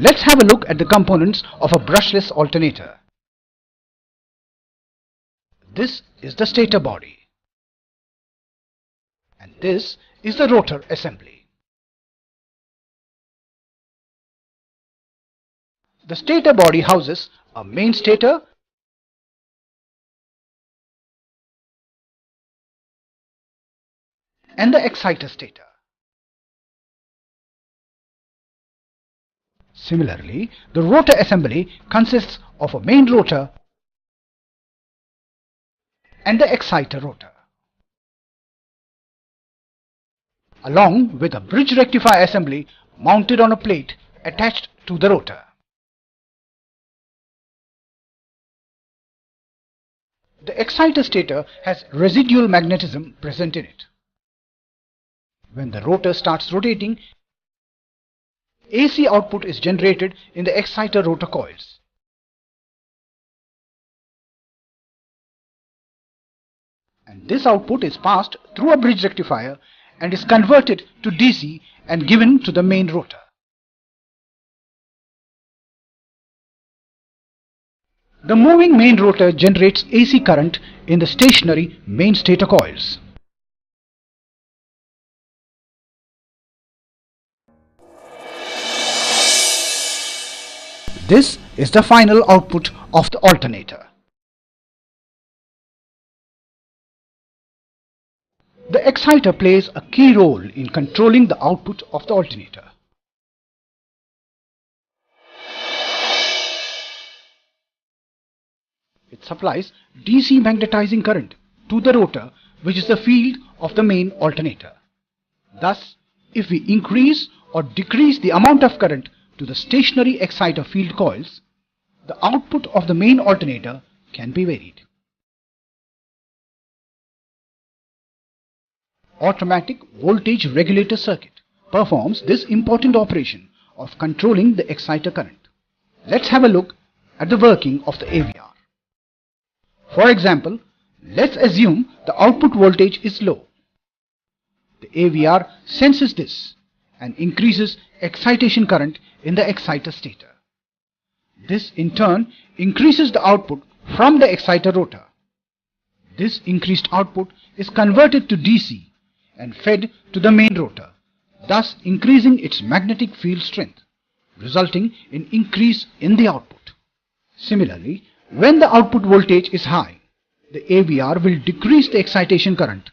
Let's have a look at the components of a brushless alternator. This is the stator body, and this is the rotor assembly. The stator body houses a main stator and the exciter stator. Similarly, the rotor assembly consists of a main rotor and the exciter rotor, along with a bridge rectifier assembly mounted on a plate attached to the rotor. The exciter stator has residual magnetism present in it. When the rotor starts rotating, AC output is generated in the exciter rotor coils. And this output is passed through a bridge rectifier and is converted to DC and given to the main rotor. The moving main rotor generates AC current in the stationary main stator coils. This is the final output of the alternator. The exciter plays a key role in controlling the output of the alternator. It supplies DC magnetizing current to the rotor, which is the field of the main alternator. Thus, if we increase or decrease the amount of current to the stationary exciter field coils, the output of the main alternator can be varied. Automatic voltage regulator circuit performs this important operation of controlling the exciter current. Let's have a look at the working of the AVR. For example, let's assume the output voltage is low. The AVR senses this and increases excitation current in the exciter stator. This in turn increases the output from the exciter rotor. This increased output is converted to DC and fed to the main rotor, thus increasing its magnetic field strength, resulting in increase in the output. Similarly, when the output voltage is high, the AVR will decrease the excitation current,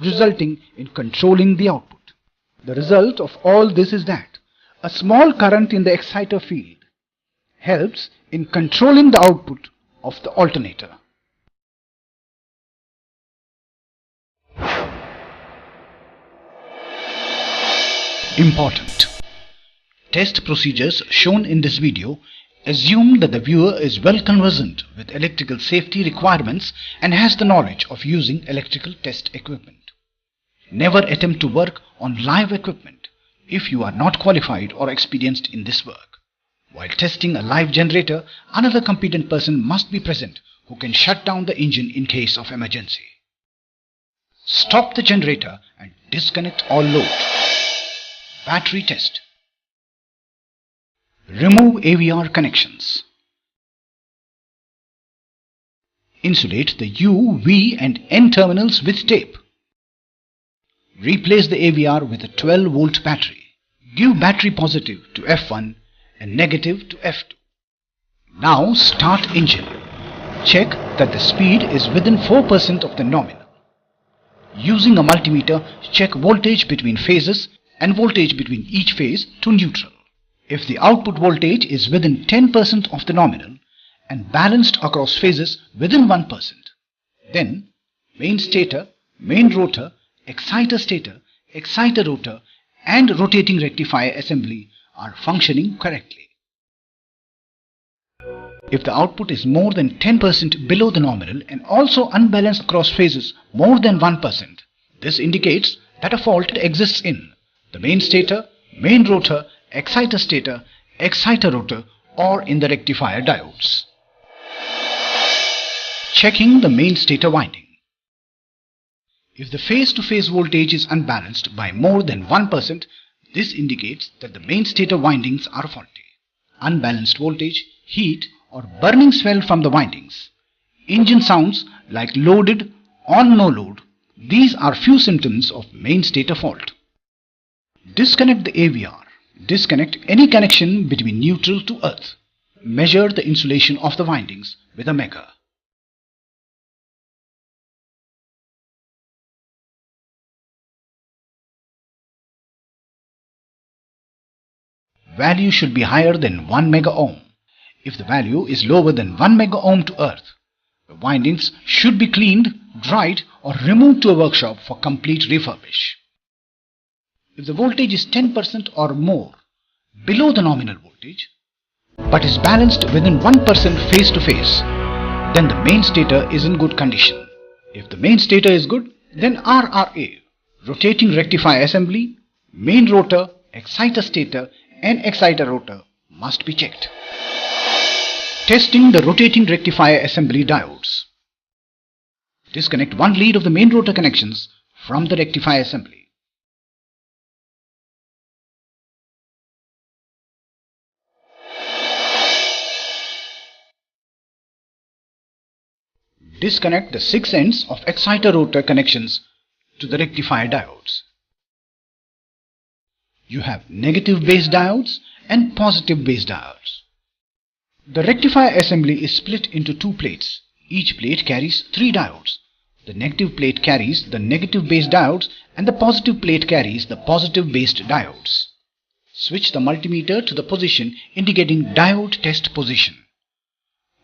resulting in controlling the output. The result of all this is that a small current in the exciter field helps in controlling the output of the alternator. Important. Test procedures shown in this video assume that the viewer is well conversant with electrical safety requirements and has the knowledge of using electrical test equipment. Never attempt to work on live equipment if you are not qualified or experienced in this work. While testing a live generator, another competent person must be present who can shut down the engine in case of emergency. Stop the generator and disconnect all load. Battery test. Remove AVR connections. Insulate the U, V and N terminals with tape. Replace the AVR with a 12-volt battery. Give battery positive to F1 and negative to F2. Now start engine. Check that the speed is within 4% of the nominal. Using a multimeter, check voltage between phases and voltage between each phase to neutral. If the output voltage is within 10% of the nominal and balanced across phases within 1%, then main stator, main rotor, exciter stator, exciter rotor and rotating rectifier assembly are functioning correctly. If the output is more than 10% below the nominal and also unbalanced across phases more than 1%, this indicates that a fault exists in the main stator, main rotor, exciter stator, exciter rotor or in the rectifier diodes. Checking the main stator winding. If the phase-to-phase voltage is unbalanced by more than 1%, this indicates that the main stator windings are faulty. Unbalanced voltage, heat or burning swell from the windings. Engine sounds like loaded or no load. These are few symptoms of main stator fault. Disconnect the AVR. Disconnect any connection between neutral to earth. Measure the insulation of the windings with a measure. Value should be higher than 1 mega ohm. If the value is lower than 1 mega ohm to earth, the windings should be cleaned, dried or removed to a workshop for complete refurbish. If the voltage is 10% or more below the nominal voltage, but is balanced within 1% phase to phase, then the main stator is in good condition. If the main stator is good, then RRA, rotating rectifier assembly, main rotor, exciter stator and exciter rotor must be checked. Testing the rotating rectifier assembly diodes. Disconnect one lead of the main rotor connections from the rectifier assembly. Disconnect the 6 ends of exciter rotor connections to the rectifier diodes. You have negative base diodes and positive base diodes. The rectifier assembly is split into 2 plates. Each plate carries 3 diodes. The negative plate carries the negative base diodes and the positive plate carries the positive based diodes. Switch the multimeter to the position indicating diode test position.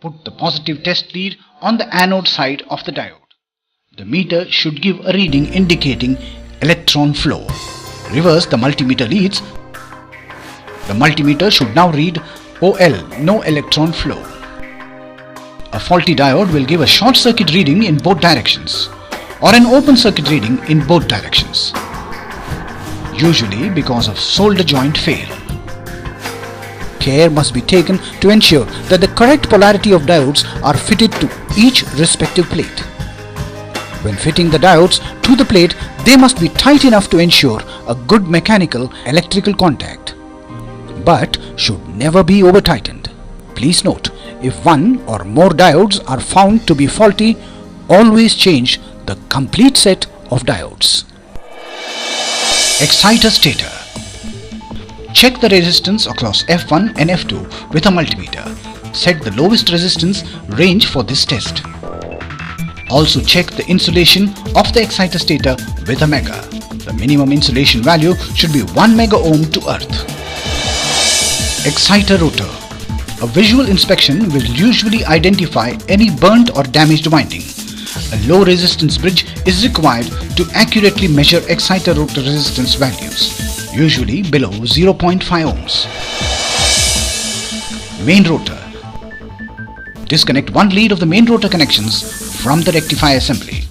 Put the positive test lead on the anode side of the diode. The meter should give a reading indicating electron flow. Reverse the multimeter leads. The multimeter should now read OL, no electron flow. A faulty diode will give a short circuit reading in both directions or an open circuit reading in both directions, usually because of solder joint fail. Care must be taken to ensure that the correct polarity of diodes are fitted to each respective plate. When fitting the diodes to the plate, they must be tight enough to ensure a good mechanical electrical contact, but should never be over tightened. Please note, if one or more diodes are found to be faulty, always change the complete set of diodes. Exciter stator. Check the resistance across F1 and F2 with a multimeter. Set the lowest resistance range for this test. Also check the insulation of the exciter stator with a mega. The minimum insulation value should be 1 mega ohm to earth. Exciter rotor. A visual inspection will usually identify any burnt or damaged winding. A low resistance bridge is required to accurately measure exciter rotor resistance values, usually below 0.5 ohms. Main rotor. Disconnect one lead of the main rotor connections from the rectifier assembly.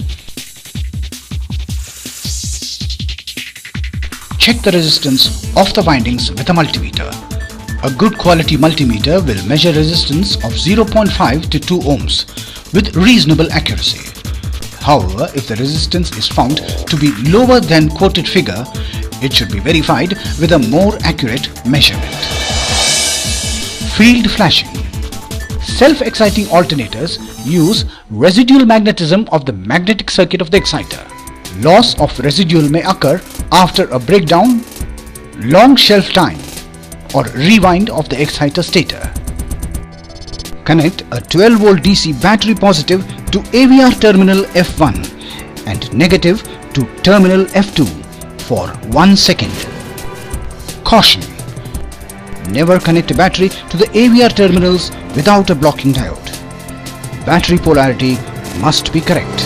Check the resistance of the windings with a multimeter. A good quality multimeter will measure resistance of 0.5 to 2 ohms with reasonable accuracy. However, if the resistance is found to be lower than quoted figure, it should be verified with a more accurate measurement. Field flashing. Self-exciting alternators use residual magnetism of the magnetic circuit of the exciter. Loss of residual may occur after a breakdown, long shelf time, or rewind of the exciter stator. Connect a 12-volt DC battery positive to AVR terminal F1 and negative to terminal F2 for 1 second. Caution! Never connect a battery to the AVR terminals without a blocking diode. Battery polarity must be correct.